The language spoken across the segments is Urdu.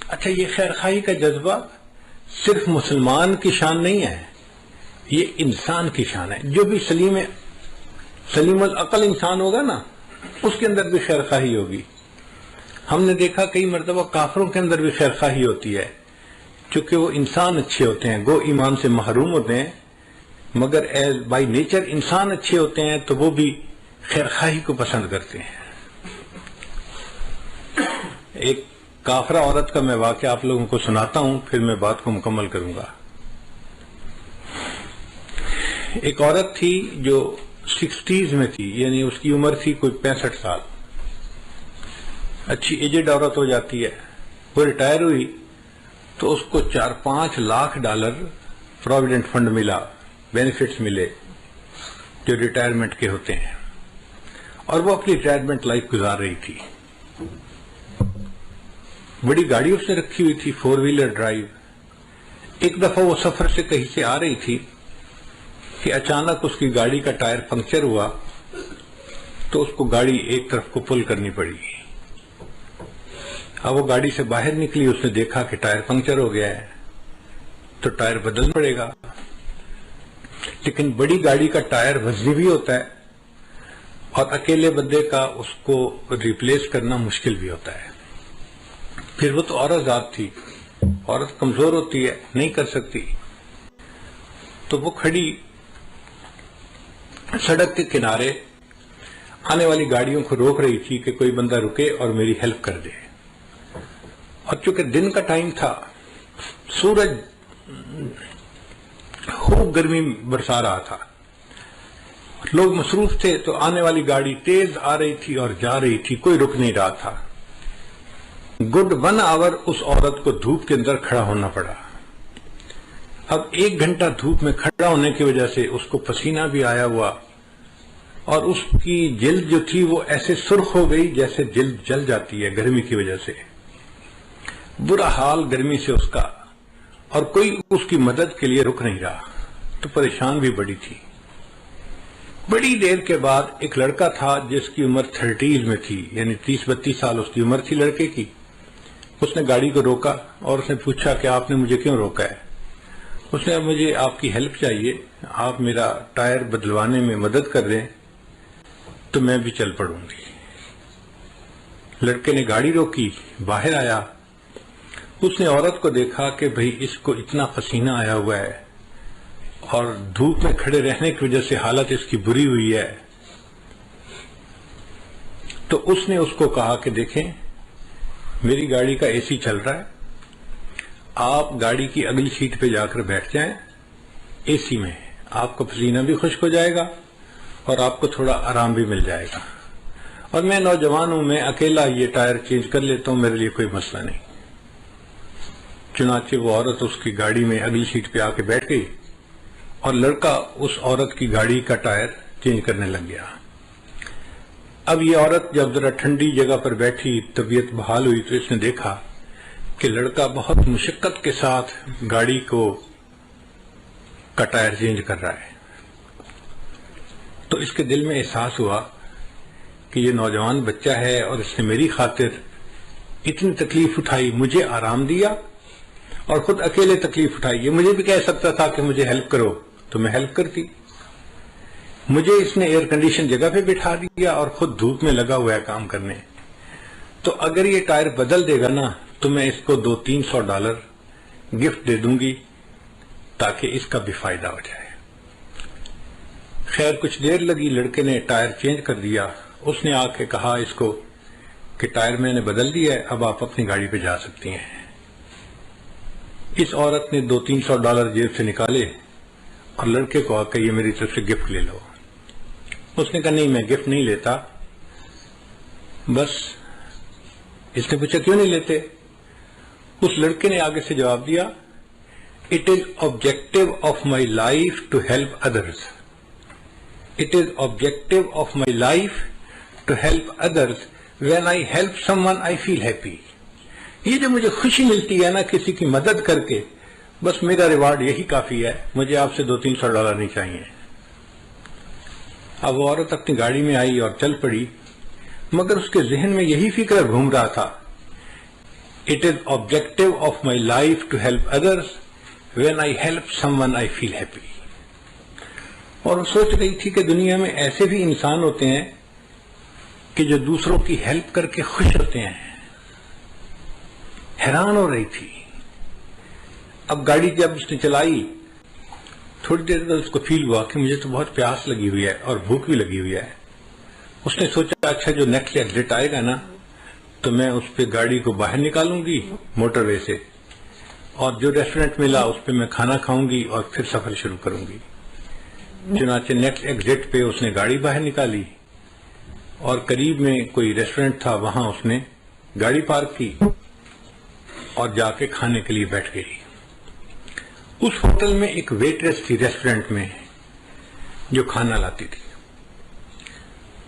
اچھا، یہ خیر خواہی کا جذبہ صرف مسلمان کی شان نہیں ہے، یہ انسان کی شان ہے. جو بھی سلیم العقل انسان ہوگا نا، اس کے اندر بھی خیر خواہی ہوگی. ہم نے دیکھا کئی مرتبہ کافروں کے اندر بھی خیر خواہی ہوتی ہے، چونکہ وہ انسان اچھے ہوتے ہیں، گو ایمان سے محروم ہوتے ہیں، مگر بائی نیچر انسان اچھے ہوتے ہیں تو وہ بھی خیر خواہی کو پسند کرتے ہیں. ایک کافرہ عورت کا میں واقعہ آپ لوگوں کو سناتا ہوں، پھر میں بات کو مکمل کروں گا. ایک عورت تھی جو 60s میں تھی، یعنی اس کی عمر تھی کوئی 65 سال. اچھی ایجڈ عورت ہو جاتی ہے. وہ ریٹائر ہوئی تو اس کو $4-5 لاکھ پروویڈنٹ فنڈ ملا، بینیفٹس ملے جو ریٹائرمنٹ کے ہوتے ہیں، اور وہ اپنی ریٹائرمنٹ لائف گزار رہی تھی. بڑی گاڑی اس نے رکھی ہوئی تھی، 4 ویلر ڈرائیو. ایک دفعہ وہ سفر سے کہیں سے آ رہی تھی کہ اچانک اس کی گاڑی کا ٹائر پنکچر ہوا تو اس کو گاڑی ایک طرف کو پل کرنی پڑی. اب وہ گاڑی سے باہر نکلی، اس نے دیکھا کہ ٹائر پنکچر ہو گیا ہے تو ٹائر بدلنا پڑے گا. لیکن بڑی گاڑی کا ٹائر وزنی بھی ہوتا ہے اور اکیلے بندے کا اس کو ریپلیس کرنا مشکل بھی ہوتا ہے. پھر وہ تو عورت ذات تھی، عورت کمزور ہوتی ہے، نہیں کر سکتی. تو وہ کھڑی سڑک کے کنارے آنے والی گاڑیوں کو روک رہی تھی کہ کوئی بندہ رکے اور میری ہیلپ کر دے. اور چونکہ دن کا ٹائم تھا، سورج خوب گرمی برسا رہا تھا، لوگ مصروف تھے، تو آنے والی گاڑی تیز آ رہی تھی اور جا رہی تھی، کوئی رک نہیں رہا تھا. گڈ 1 آور اس عورت کو دھوپ کے اندر کھڑا ہونا پڑا. اب 1 گھنٹہ دھوپ میں کھڑا ہونے کی وجہ سے اس کو پسینہ بھی آیا ہوا، اور اس کی جلد جو تھی وہ ایسے سرخ ہو گئی جیسے جلد جل جاتی ہے گرمی کی وجہ سے. برا حال گرمی سے اس کا، اور کوئی اس کی مدد کے لیے رک نہیں رہا، تو پریشان بھی بڑی تھی. بڑی دیر کے بعد ایک لڑکا تھا جس کی عمر 30s میں تھی، یعنی 30-32 سال اس کی عمر تھی لڑکے کی. اس نے گاڑی کو روکا اور اس نے پوچھا کہ آپ نے مجھے کیوں روکا ہے؟ اس نے مجھے آپ کی ہیلپ چاہیے، آپ میرا ٹائر بدلوانے میں مدد کر دیں تو میں بھی چل پڑوں گی. لڑکے نے گاڑی روکی، باہر آیا. اس نے عورت کو دیکھا کہ بھئی اس کو اتنا پسینہ آیا ہوا ہے اور دھوپ میں کھڑے رہنے کی وجہ سے حالت اس کی بری ہوئی ہے. تو اس نے اس کو کہا کہ دیکھیں، میری گاڑی کا اے سی چل رہا ہے، آپ گاڑی کی اگلی سیٹ پہ جا کر بیٹھ جائیں اے سی میں، آپ کا پسینہ بھی خشک ہو جائے گا اور آپ کو تھوڑا آرام بھی مل جائے گا. اور میں نوجوان ہوں، میں اکیلا یہ ٹائر چینج کر لیتا ہوں، میرے لیے کوئی مسئلہ نہیں. چنانچہ وہ عورت اس کی گاڑی میں اگلی سیٹ پہ آ کے بیٹھ گئی اور لڑکا اس عورت کی گاڑی کا ٹائر چینج کرنے لگ گیا. اب یہ عورت جب ذرا ٹھنڈی جگہ پر بیٹھی، طبیعت بحال ہوئی، تو اس نے دیکھا کہ لڑکا بہت مشقت کے ساتھ گاڑی کا ٹائر چینج کر رہا ہے. تو اس کے دل میں احساس ہوا کہ یہ نوجوان بچہ ہے اور اس نے میری خاطر اتنی تکلیف اٹھائی، مجھے آرام دیا اور خود اکیلے تکلیف اٹھائی. یہ مجھے بھی کہہ سکتا تھا کہ مجھے ہیلپ کرو تو میں ہیلپ کرتی. مجھے اس نے ایئر کنڈیشن جگہ پہ بٹھا دیا اور خود دھوپ میں لگا ہوا ہے کام کرنے. تو اگر یہ ٹائر بدل دے گا نا تو میں اس کو $200-300 گفٹ دے دوں گی تاکہ اس کا بھی فائدہ ہو جائے. خیر کچھ دیر لگی، لڑکے نے ٹائر چینج کر دیا. اس نے آ کے کہا اس کو کہ ٹائر میں نے بدل دیا ہے، اب آپ اپنی گاڑی پہ جا سکتی ہیں. اس عورت نے $200-300 جیب سے نکالے اور لڑکے کو آ کے یہ میری طرف سے گفٹ لے لو. اس نے کہا نہیں، میں گفٹ نہیں لیتا. بس اس نے پوچھا کیوں نہیں لیتے؟ اس لڑکے نے آگے سے جواب دیا، it is objective of my life to help others. It is objective of my life to help others. When I help someone I feel happy. یہ جو مجھے خوشی ملتی ہے نا کسی کی مدد کر کے، بس میرا ریوارڈ یہی کافی ہے، مجھے آپ سے $200-300 نہیں چاہیے. اب وہ عورت اپنی گاڑی میں آئی اور چل پڑی، مگر اس کے ذہن میں یہی فکر گھوم رہا تھا، It is objective of my life to help others. When I help someone, I feel happy. اور وہ سوچ رہی تھی کہ دنیا میں ایسے بھی انسان ہوتے ہیں کہ جو دوسروں کی ہیلپ کر کے خوش ہوتے ہیں. حیران ہو رہی تھی. اب گاڑی جب اس نے چلائی تھوڑی دیر بعد اس کو فیل ہوا کہ مجھے تو بہت پیاس لگی ہوئی ہے اور بھوک بھی لگی ہوئی ہے. اس نے سوچا اچھا جو نیکسٹ ایگزٹ آئے گا نا تو میں اس پہ گاڑی کو باہر نکالوں گی موٹر وے سے, اور جو ریسٹورینٹ ملا اس پہ میں کھانا کھاؤں گی اور پھر سفر شروع کروں گی. چنانچہ نیکسٹ ایگزٹ پہ اس نے گاڑی باہر نکالی اور قریب میں کوئی ریسٹورینٹ تھا, وہاں اس نے گاڑی پارک کی اور جا کے کھانے کے لیے بیٹھ گئی. اس ہوٹل میں ایک ویٹریس تھی ریسٹورینٹ میں جو کھانا لاتی تھی.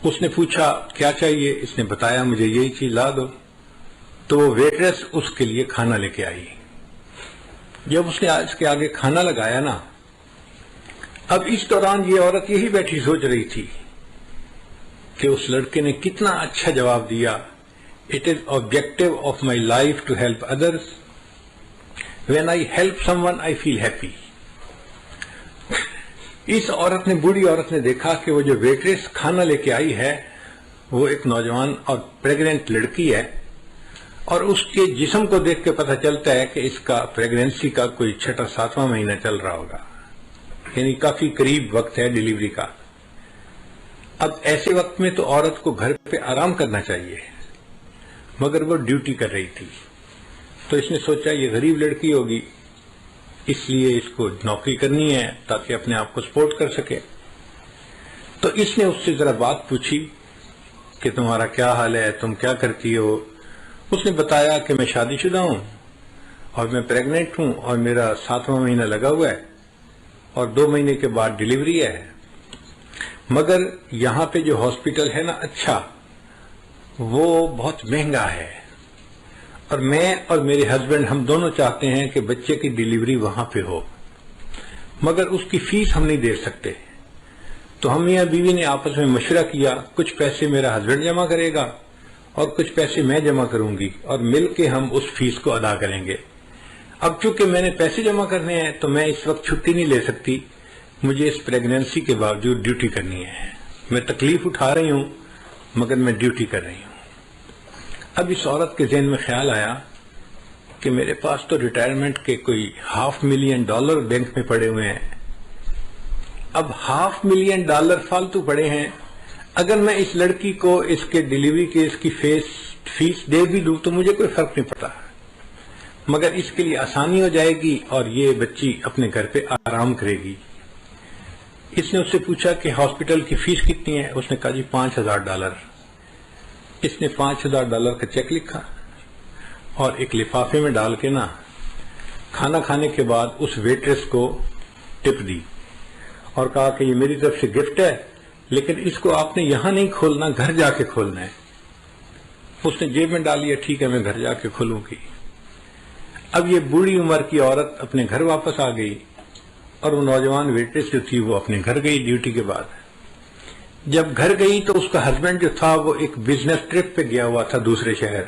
اس نے پوچھا کیا چاہیے, اس نے بتایا مجھے یہی چیز لا دو. تو وہ ویٹریس اس کے لیے کھانا لے کے آئی. جب اس نے اس کے آگے کھانا لگایا نا, اب اس دوران یہ عورت یہی بیٹھی سوچ رہی تھی کہ اس لڑکے نے کتنا اچھا جواب دیا. It is objective of my life to help others. When I help someone, I feel happy. اس عورت نے, بوڑھی عورت نے دیکھا کہ وہ جو ویٹریس کھانا لے کے آئی ہے وہ ایک نوجوان اور پریگننٹ لڑکی ہے, اور اس کے جسم کو دیکھ کے پتہ چلتا ہے کہ اس کا پریگننسی کا کوئی 6واں مہینہ چل رہا ہوگا, یعنی کافی قریب وقت ہے ڈیلیوری کا. اب ایسے وقت میں تو عورت کو گھر پہ آرام کرنا چاہیے, مگر وہ ڈیوٹی کر رہی تھی. تو اس نے سوچا یہ غریب لڑکی ہوگی, اس لیے اس کو نوکری کرنی ہے تاکہ اپنے آپ کو سپورٹ کر سکے. تو اس نے اس سے ذرا بات پوچھی کہ تمہارا کیا حال ہے, تم کیا کرتی ہو. اس نے بتایا کہ میں شادی شدہ ہوں اور میں پریگننٹ ہوں اور میرا 7واں مہینہ لگا ہوا ہے اور 2 مہینے کے بعد ڈیلیوری ہے, مگر یہاں پہ جو ہاسپٹل ہے نا اچھا وہ بہت مہنگا ہے, اور میں اور میرے ہسبینڈ ہم دونوں چاہتے ہیں کہ بچے کی ڈیلیوری وہاں پہ ہو, مگر اس کی فیس ہم نہیں دے سکتے. تو ہم میاں بیوی نے آپس میں مشورہ کیا, کچھ پیسے میرا ہسبینڈ جمع کرے گا اور کچھ پیسے میں جمع کروں گی, اور مل کے ہم اس فیس کو ادا کریں گے. اب چونکہ میں نے پیسے جمع کرنے ہیں تو میں اس وقت چھٹی نہیں لے سکتی, مجھے اس پریگننسی کے باوجود ڈیوٹی کرنی ہے. میں تکلیف اٹھا رہی ہوں مگر میں ڈیوٹی کر رہی ہوں. اب اس عورت کے ذہن میں خیال آیا کہ میرے پاس تو ریٹائرمنٹ کے کوئی $500,000 بینک میں پڑے ہوئے ہیں. اب $500,000 فالتو پڑے ہیں, اگر میں اس لڑکی کو اس کے ڈیلیوری کے اس کی فیس دے بھی دوں تو مجھے کوئی فرق نہیں پڑتا, مگر اس کے لیے آسانی ہو جائے گی اور یہ بچی اپنے گھر پہ آرام کرے گی. اس نے اس سے پوچھا کہ ہاسپٹل کی فیس کتنی ہے. اس نے کہا جی $5,000. اس نے $5,000 کا چیک لکھا اور ایک لفافے میں ڈال کے نا کھانا کھانے کے بعد اس ویٹریس کو ٹپ دی اور کہا کہ یہ میری طرف سے گفٹ ہے, لیکن اس کو آپ نے یہاں نہیں کھولنا, گھر جا کے کھولنا ہے. اس نے جیب میں ڈال لیا, ٹھیک ہے میں گھر جا کے کھولوں گی. اب یہ بوڑھی عمر کی عورت اپنے گھر واپس آ گئی اور وہ نوجوان ویٹریس جو تھی وہ اپنے گھر گئی ڈیوٹی کے بعد. جب گھر گئی تو اس کا ہسبینڈ جو تھا وہ ایک بزنس ٹرپ پہ گیا ہوا تھا دوسرے شہر,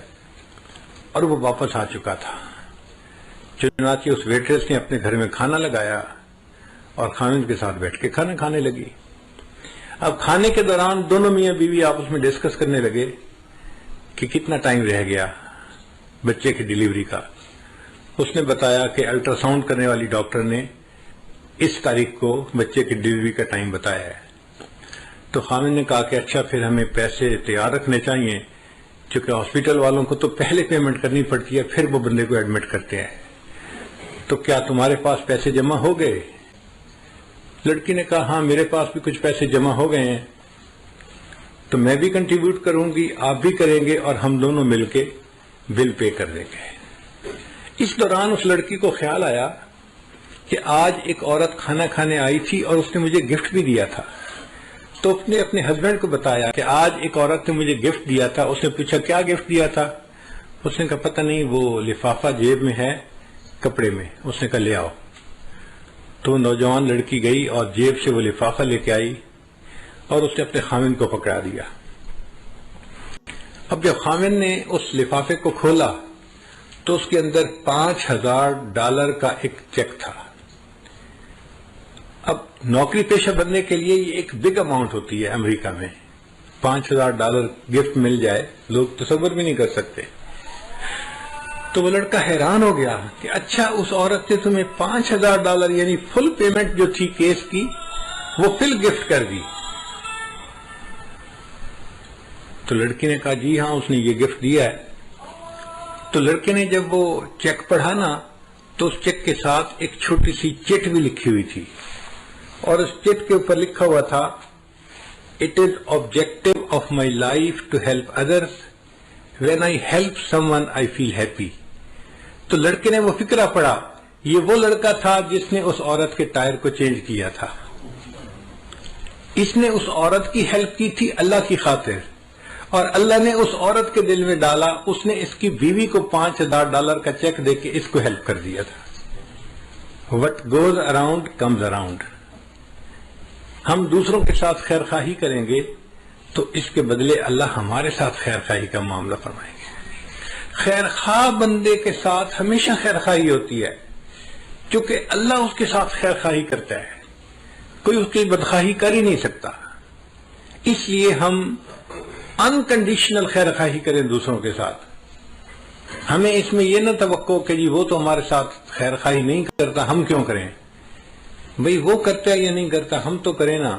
اور وہ واپس آ چکا تھا. چنانچہ اس ویٹریس نے اپنے گھر میں کھانا لگایا اور خاوند کے ساتھ بیٹھ کے کھانا کھانے لگی. اب کھانے کے دوران دونوں میاں بیوی آپس میں ڈسکس کرنے لگے کہ کتنا ٹائم رہ گیا بچے کی ڈیلیوری کا. اس نے بتایا کہ الٹرا ساؤنڈ کرنے والی ڈاکٹر نے اس تاریخ کو بچے کی ڈیلیوری کا ٹائم بتایا ہے. تو خاوند نے کہا کہ اچھا پھر ہمیں پیسے تیار رکھنے چاہیے, چونکہ ہاسپٹل والوں کو تو پہلے پیمنٹ کرنی پڑتی ہے پھر وہ بندے کو ایڈمٹ کرتے ہیں, تو کیا تمہارے پاس پیسے جمع ہو گئے. لڑکی نے کہا ہاں میرے پاس بھی کچھ پیسے جمع ہو گئے ہیں, تو میں بھی کنٹریبیوٹ کروں گی, آپ بھی کریں گے اور ہم دونوں مل کے بل پے کر دیں گے. اس دوران اس لڑکی کو خیال آیا کہ آج ایک عورت کھانا کھانے آئی تھی اور اس نے مجھے گفٹ بھی دیا تھا. تو اس نے اپنے ہسبینڈ کو بتایا کہ آج ایک عورت نے مجھے گفٹ دیا تھا. اس نے پوچھا کیا گفٹ دیا تھا. اس نے کہا پتہ نہیں, وہ لفافہ جیب میں ہے کپڑے میں. اس نے کہا لے آؤ. تو نوجوان لڑکی گئی اور جیب سے وہ لفافہ لے کے آئی اور اس نے اپنے خاوند کو پکڑا دیا. اب جب خاوند نے اس لفافے کو کھولا تو اس کے اندر $5000 کا ایک چیک تھا۔ اب نوکری پیشہ بننے کے لیے یہ ایک بگ اماؤنٹ ہوتی ہے امریکہ میں، $5000 گفٹ مل جائے، لوگ تصور بھی نہیں کر سکتے۔ تو وہ لڑکا حیران ہو گیا کہ اچھا اس عورت نے تمہیں $5000 یعنی فل پیمنٹ جو تھی کیس کی وہ فل گفٹ کر دی۔ تو لڑکی نے کہا جی ہاں اس نے یہ گفٹ دیا ہے۔ تو لڑکے نے جب وہ چیک پڑھا نا تو اس چیک کے ساتھ ایک چھوٹی سی چٹ بھی لکھی ہوئی تھی، اور اس چٹ کے اوپر لکھا ہوا تھا "It is objective of my life to help others. When I help someone I feel happy." تو لڑکے نے وہ فقرہ پڑھا، یہ وہ لڑکا تھا جس نے اس عورت کے ٹائر کو چینج کیا تھا۔ اس نے اس عورت کی ہیلپ کی تھی اللہ کی خاطر، اور اللہ نے اس عورت کے دل میں ڈالا، اس نے اس کی بیوی کو $5000 کا چیک دے کے اس کو ہیلپ کر دیا تھا۔ What goes around comes around۔ ہم دوسروں کے ساتھ خیر خواہی کریں گے تو اس کے بدلے اللہ ہمارے ساتھ خیر خواہی کا معاملہ فرمائیں گے۔ خیر خواہ بندے کے ساتھ ہمیشہ خیر خواہی ہوتی ہے، کیونکہ اللہ اس کے ساتھ خیر خواہی کرتا ہے، کوئی اس کی بدخواہی کر ہی نہیں سکتا۔ اس لیے ہم انکنڈیشنل خیر خواہی کریں دوسروں کے ساتھ۔ ہمیں اس میں یہ نہ توقع کہ جی وہ تو ہمارے ساتھ خیر خواہی نہیں کرتا، ہم کیوں کریں؟ بھئی وہ کرتا ہے یا نہیں کرتا، ہم تو کریں نا۔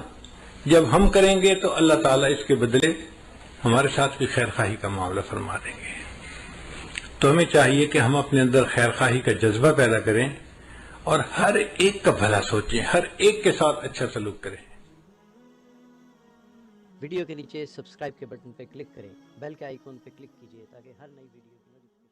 جب ہم کریں گے تو اللہ تعالیٰ اس کے بدلے ہمارے ساتھ بھی خیر خواہی کا معاملہ فرما دیں گے۔ تو ہمیں چاہیے کہ ہم اپنے اندر خیر خواہی کا جذبہ پیدا کریں اور ہر ایک کا بھلا سوچیں، ہر ایک کے ساتھ اچھا سلوک کریں۔ ویڈیو کے نیچے سبسکرائب کے بٹن پہ کلک کریں، بیل کے آئیکن پہ کلک کیجئے تاکہ ہر نئی ویڈیو کی نوٹیفیکیشن